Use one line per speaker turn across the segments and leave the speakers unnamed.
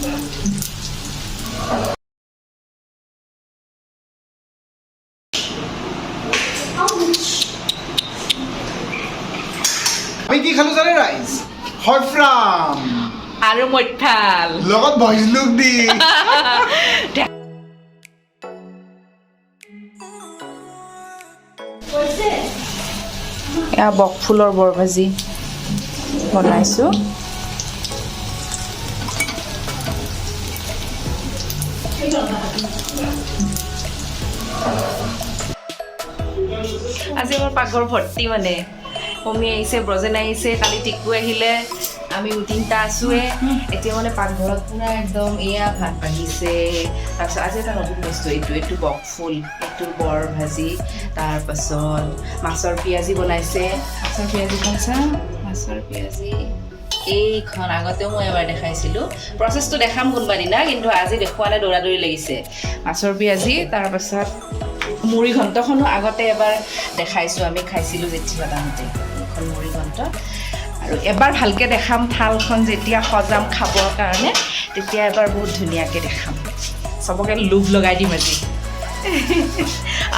আমি কি খালো জানে ৰাইজ হৰফ্ৰাম
আৰু মইঠাল
লগত ভইচ লুক দি
এয়া বকফুলৰ বৰ ভাজি বনাইছোঁ আজি মোৰ পাকঘৰ ভৰ্তি মানে কমি আহিছে ব্ৰজেন আহিছে কালি টিকু আহিলে আমি তিনিটা আছোঁৱে এতিয়া মানে পাকঘৰত পুৰা একদম এয়া ভাত বাঢ়িছে তাৰপিছত আজি এটা নতুন বস্তু এইটো বকফুল এইটো বৰ ভাজি তাৰপাছত মাছৰ পিঁয়াজি বনাইছে মাছৰ পিঁয়াজি এইখন আগতেও মই এবাৰ দেখাইছিলোঁ প্ৰচেছটো দেখাম কোনোবা দিনা কিন্তু আজি দেখুৱালে দৌৰাদৌৰি লাগিছে মাছৰ পিঁয়াজি তাৰপাছত মুড়ি ঘণ্টখনো আগতে এবাৰ দেখাইছোঁ আমি খাইছিলোঁ জেঠী দাদাহঁতে এইখন মুড়ি ঘণ্ট আৰু এবাৰ ভালকৈ দেখাম থালখন যেতিয়া সজাম খাবৰ কাৰণে তেতিয়া এবাৰ বহুত ধুনীয়াকৈ দেখাম চবকে লোভ লগাই দিম আজি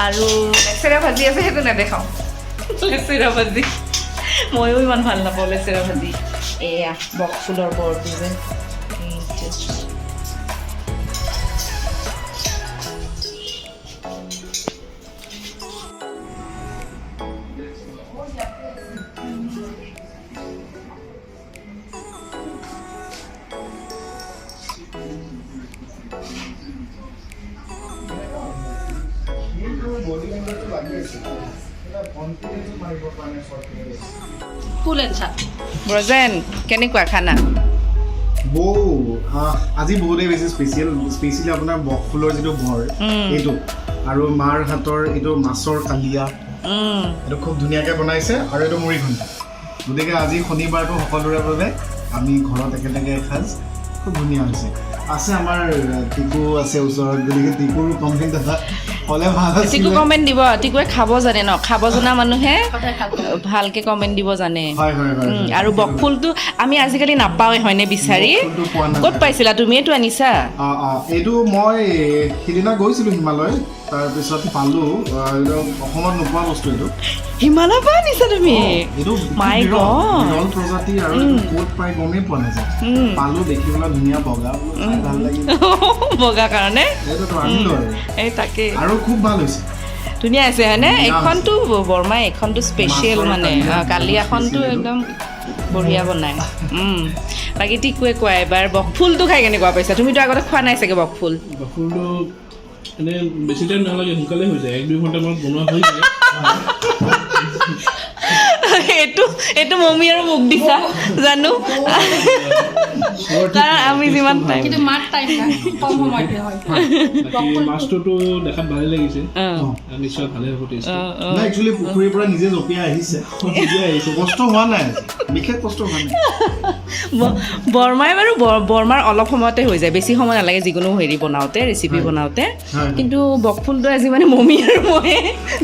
আৰু লেচেৰা ভাজি আছে সেইটো নেদেখাওঁ লেচেৰা ভাজি ময়ো ইমান ভাল নাপাওঁ লেচেৰা ভাজি এয়া বকফুলৰ বৰটো যে ব্ৰজেন কেনেকুৱা খানা
আজি বহুতেই বেছি স্পেচিয়েলি আপোনাৰ বকফুলৰ যিটো বৰ এইটো আৰু মাৰ হাতৰ এইটো মাছৰ কালিয়া এইটো খুব ধুনীয়াকৈ বনাইছে আৰু এইটো মুড়ি ঘণ্টা গতিকে আজি শনিবাৰটো সকলোৰে বাবে আমি ঘৰত একেলগে এসাঁজ খুব ধুনীয়া হৈছে আছে আমাৰ টিকু আছে ওচৰত গতিকে টিকুৰো কমেণ্ট এটা হ'লে ভাল আছে
টিকু কমেণ্ট দিব টিকুৱে খাব জানে ন খাব জনা মানুহে ভালকৈ কমেণ্ট দিব জানে আৰু বকফুলটো আমি আজিকালি নাপাওঁৱে হয়নে বিচাৰি ক'ত পাইছিলা তুমি এইটো আনিছা
এইটো মই সিদিনা গৈছিলোঁ হিমালয় তাৰপিছত পালোঁ অসমত নোপোৱা বস্তু এইটো
হিমালয়ৰ পৰা আনিছা তুমি
এইটো
মাই গড
প্ৰজাতি আৰু ক'ত পাই গমেই পোৱা নাযায় পালোঁ দেখিবলৈ ধুনীয়া বগা ভাল লাগিল
বগা কাৰণে
এইটোতো আনিলোঁ আৰু
এই তাকে
আৰু খুব ভাল হৈছে
ধুনীয়া আছে হয়নে এইখনটো বৰমাই এইখনটো স্পেচিয়েল মানে কালিয়াখনটো একদম বঢ়িয়া বনাই বাকী টিকুৱে কোৱা এবাৰ বকফুলটো খাই কেনেকুৱা পাইছা তুমিতো আগতে খোৱা নাই চাগে
বকফুলটো এনেই বেছি টাইম নালাগে সোনকালে হৈ যায় 1-2 ঘণ্টামানত বনোৱা হৈ যায়
এইটো মমি আৰু মোক দিছা জানো কাৰণ আমি যিমান টাইম
কিন্তু মাত টাইম না কম সময়তে হয়
মাছটোতো দেখাত ভালে লাগিছে নিশ্চয় ভালে হ'ব টেষ্ট
না একচুৱেলি পুখুৰীৰ পৰা নিজে জপিয়াই আহিছে কষ্ট হোৱা নাই বিশেষ কষ্ট হোৱা নাই
বৰমাই বাৰু বৰমাৰ অলপ সময়তে হৈ যায় বেছি সময় নালাগে যিকোনো হেৰি বনাওঁতে ৰেচিপি বনাওঁতে কিন্তু বকফুলটো আজি মানে মমি আৰু মই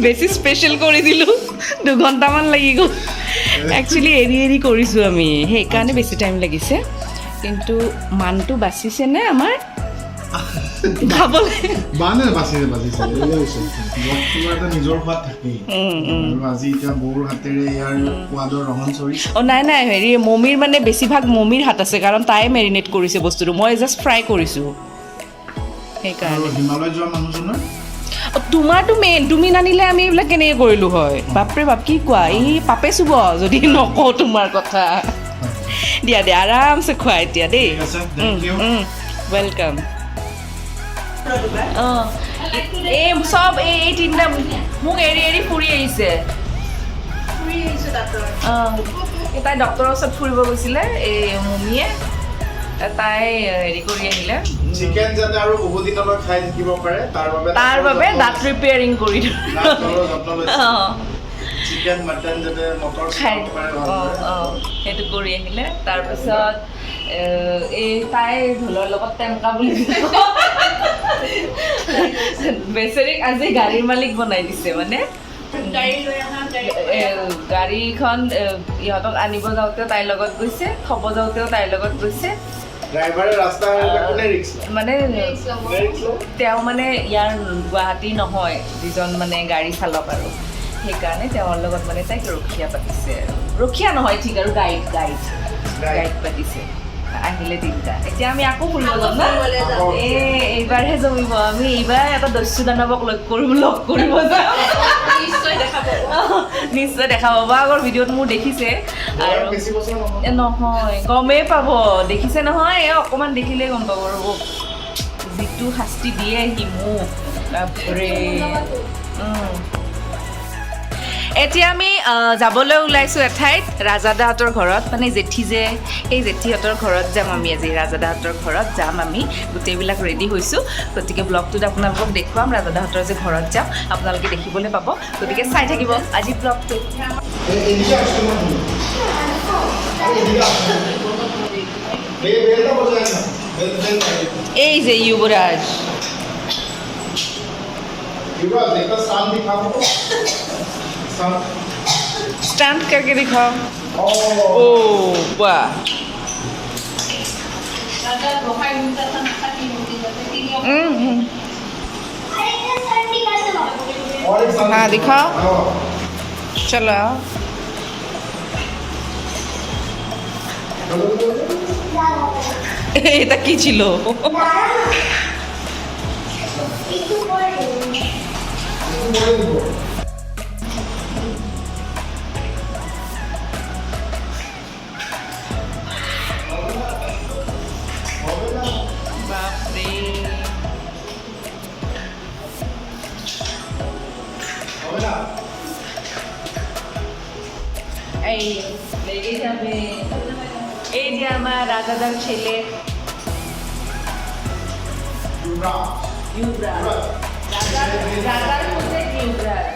বেছি স্পেচিয়েল কৰি দিলোঁ 2 ঘণ্টামান লাগি গ'ল একচুৱেলি এৰি কৰিছোঁ আমি সেইকাৰণে বেছি টাইম লাগিছে কিন্তু মানটো বাচিছে নে আমাৰ খাবলৈ
বানে বাচিছে নিজৰ সোৱাদ থাকেই আৰু আজি এতিয়া বৌৰ হাতেৰে ইয়াৰ সোৱাদৰ ৰহন চৰিছে
নাই হেৰি মমিৰ মানে বেছিভাগ মমিৰ হাত আছে কাৰণ তাই মেৰিনেট কৰিছে বস্তুটো মই জাষ্ট ফ্ৰাই কৰিছোঁ সেইকাৰণে
হিমালয় যোৱা মানুহজনৰ
তোমাৰতো মেইন তুমি নানিলে আমি এইবিলাক কেনেকৈ কৰিলোঁ হয় বাপৰে বাপ কি কোৱা এই পাপে চুব যদি নকওঁ তোমাৰ কথা দিয়া আৰামছে খোৱা এতিয়া দেই ৱেলকাম এই চব এই তিনিটা মোক এৰি ফুৰি আহিছে তাই ডক্টৰৰ ওচৰত ফুৰিব গৈছিলে এই মমিয়ে তাই হেৰি কৰি আহিলে
চিকেন যাতে আৰু বহুত দিনলৈ খাই থাকিব পাৰে তাৰ
বাবে দাঁত ৰিপেয়াৰিং কৰি
চিকেন মটন যাতে মটৰ খাই পাৰে
সেইটো কৰি আহিলে তাৰপিছত এই তাই ঢোলৰ লগত টেংকা বুলি বেচেৰিক আজি গাড়ীৰ মালিক বনাই দিছে মানে গাড়ীখন ইহঁতক আনিব যাওঁতেও তাইৰ লগত গৈছে থ'ব যাওঁতেও তাইৰ লগত গৈছে
ড্ৰাইভাৰে ৰাস্তা কোনে ৰিক্স
মানে তেওঁ মানে ইয়াৰ গুৱাহাটী নহয় যিজন মানে গাড়ী চালক আৰু সেইকাৰণে তেওঁৰ লগত মানে তাইক ৰখীয়া পাতিছে আৰু ৰখীয়া নহয় ঠিক আৰু গাইড পাতিছে আহিলে তিনিটা এতিয়া আমি আকৌ ফুৰিব যাম না এইবাৰহে জমিব আমি এইবাৰ এটা দস্যু দানৱক লগ কৰিব যাম নিশ্চয় দেখা পাব আগৰ ভিডিঅ'ত মোৰ দেখিছে আৰু নহয় গমেই পাব দেখিছে নহয় অকণমান দেখিলেই গম পাব ৰ'ব যিটো শাস্তি দিয়ে সি মোক বাপৰে এতিয়া আমি যাবলৈ ওলাইছোঁ এঠাইত ৰাজাদাহঁতৰ ঘৰত মানে জেঠী যে সেই জেঠীহঁতৰ ঘৰত যাম আমি আজি ৰাজাদাহঁতৰ ঘৰত যাম আমি গোটেইবিলাক ৰেডি হৈছোঁ গতিকে ব্লগটোত আপোনালোকক দেখুৱাম ৰাজাদাহঁতৰ যে ঘৰত যাম আপোনালোকে দেখিবলৈ পাব গতিকে চাই থাকিব আজি ব্লগটো এই যে युवराज स्टैंड करके दिखाओ ओ वाह हाँ दिखाओ चलो এটা কি ছিল এই লেগে যাবে এই যে আমার রাজাদার ছেলে রাজার মধ্যে ইউবরাজ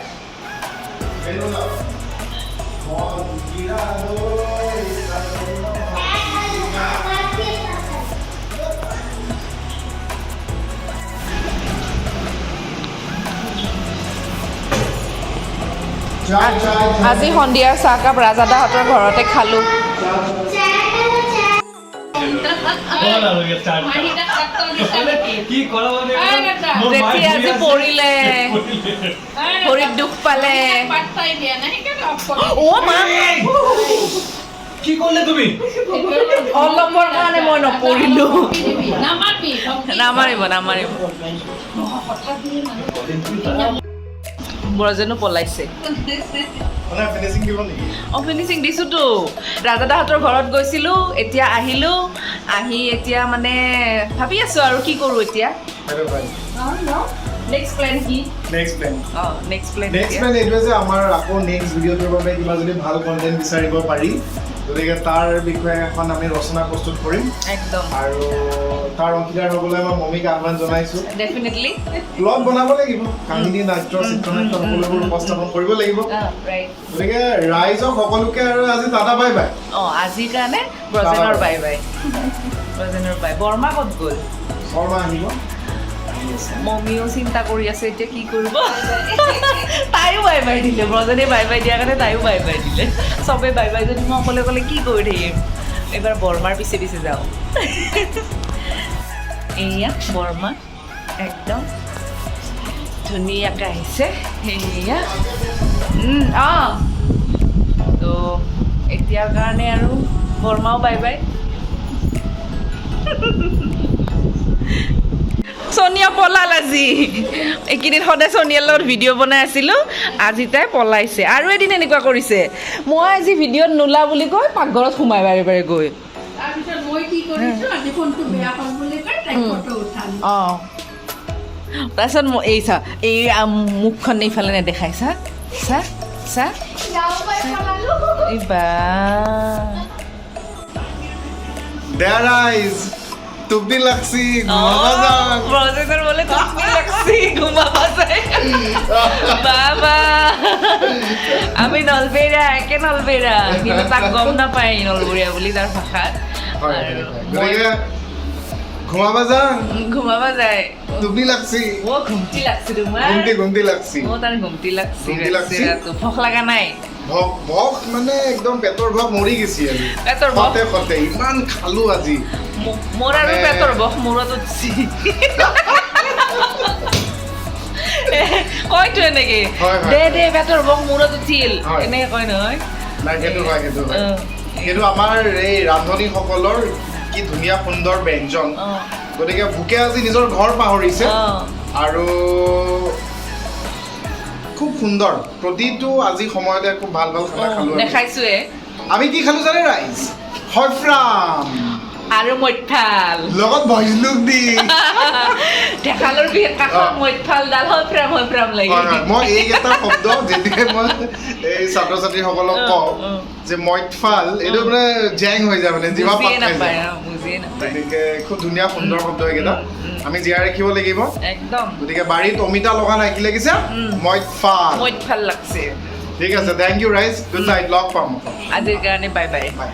আজি সন্ধিয়াৰ চাহকাপ ৰাজাদাহঁতৰ ঘৰতে খালোঁ জেঠী আজি পৰিলে ভৰিত দুখ পালে অ' মা
কি কৰিলে তুমি
অলপৰ কাৰণে মই নপৰিলোঁ নামাৰিব ব্ৰজেনো পলাইছে ফিনিচিং দিছোঁতো ৰাজাদাহঁতৰ ঘৰত গৈছিলোঁ এতিয়া আহিলোঁ আহি এতিয়া মানে ভাবি আছোঁ আৰু কি কৰোঁ এতিয়া নেক্সট প্লেন কি
নেক্সট প্লেন
এইটোৱে
যে আমাৰ আকৌ নেক্সট ভিডিঅ'টোৰ বাবে কিবা যদি ভাল কণ্টেণ্ট বিচাৰিব পাৰি গতিকে তাৰ বিষয়ে এখন আমি ৰচনা প্ৰস্তুত কৰিম
একদম
আৰু তাৰ অংশীদাৰ হ'বলৈ মই মমিক আহ্বান জনাইছোঁ
ডেফিনেটলি
ব্লগ বনাব লাগিব কাহিনী নাট্য চিত্ৰনাট্য সকলোবোৰ উপস্থাপন কৰিব লাগিব গতিকে ৰাইজক সকলোকে আৰু আজি টাটা বাই বাই
আজিৰ কাৰণে ব্ৰজেনৰ বাই বৰ্মা ক'ত গ'ল
শৰ্মা আহিব
মমিও চিন্তা কৰি আছে এতিয়া কি কৰিব তাইও বাই বাই দিলে ব্ৰজনে বাই বাই দিয়াৰ কাৰণে তাইও বাই বাই দিলে চবেই বাই বাই যদি মই অকলে অকলে কি কৰি থাকিম এইবাৰ বৰ্মাৰ পিছে পিছে যাওঁ এয়া বৰ্মা একদম ধুনীয়াকৈ আহিছে সেয়া তো এতিয়াৰ কাৰণে আৰু বৰ্মাও বাই বাই সোনিয়া পলাল আজি এইকেইদিন সদায় সোনিয়াৰ লগত ভিডিঅ' বনাই আছিলোঁ আজি তাই পলাইছে আৰু এদিন এনেকুৱা কৰিছে মই আজি ভিডিঅ'ত নোলা বুলি কৈ পাকঘৰত সোমাই বাৰে বাৰে গৈ অঁ তাৰপিছত এই চা এই মুখখন এইফালে নেদেখাই চা এই বা
তুপনি লাগছি
ব্ৰজেনৰ বোলে তুপনি লাগছি ঘুমাবা যায় বাবা আমি নলবেৰা একে নলবেৰা কিন্তু তাক গম নাপায় নলবৰীয়া বুলি তাৰ ভাষাত ঘুমাবা যায়
তুপনি লাগছি
ঘুমটি লাগছি তোমাৰ
ঘুমটি লাগছি
তাৰ ঘুমটি লাগছি ভোক লগা নাই
ভক মানে একদম পেটৰ ভক মৰি গৈছে আজি
পেটৰ ভক?
সতে ইমান খালো আজি
মোৰ আৰু
মানে-
পেটৰ বস মূৰত উঠছি কয়তো এনেকে
হয়, হয়।
দে পেটৰ বস মূৰত উঠিল
হয়।
এনেকে কয় নহয়
নাই সেইটো হয়
অ।
কিন্তু আমাৰ এই ৰান্ধনীসকলৰ কি ধুনীয়া সুন্দৰ ব্যঞ্জন
অ।
গতিকে ভোকে আজি নিজৰ ঘৰ পাহৰিছে
অ।
আৰু খুব সুন্দৰ প্ৰতিটো আজি সময়তে খুব ভাল ভাল খানা খালো আমি।
দেখাইছোৱে
আমি কি খালো জানে ৰাইজ হয়ফ্ৰাম
আৰু মৈতফাল
লগত ভইচলুক দি
ঢেকালৰ বিয়ে কাষত
অ।
মৈতফালডাল হয় লাগি
হয়, হয়। মই এইকেইটা শব্দ যেতিয়াই মই এই ছাত্ৰ ছাত্ৰীসকলক কওঁ যে মইতফাল এইটো মানে জেং হৈ যায় মানে জিভা পাত
বুজিয়ে
খাই
নাপায়
যায়
বুজিয়ে নাপায়
গতিকে খুব ধুনীয়া সুন্দৰ শব্দ এইকেইটা আমি জীয়াই ৰাখিব লাগিব
একদম
গতিকে বাৰীত অমিতা লগা নাই কি লাগিছে মইতফাল
মৈতফাল লাগছে
ঠিক আছে থেংক ইউ ৰাইজ গুড নাইট লগ পাম
আজিৰ কাৰণে বাই বাই
বাই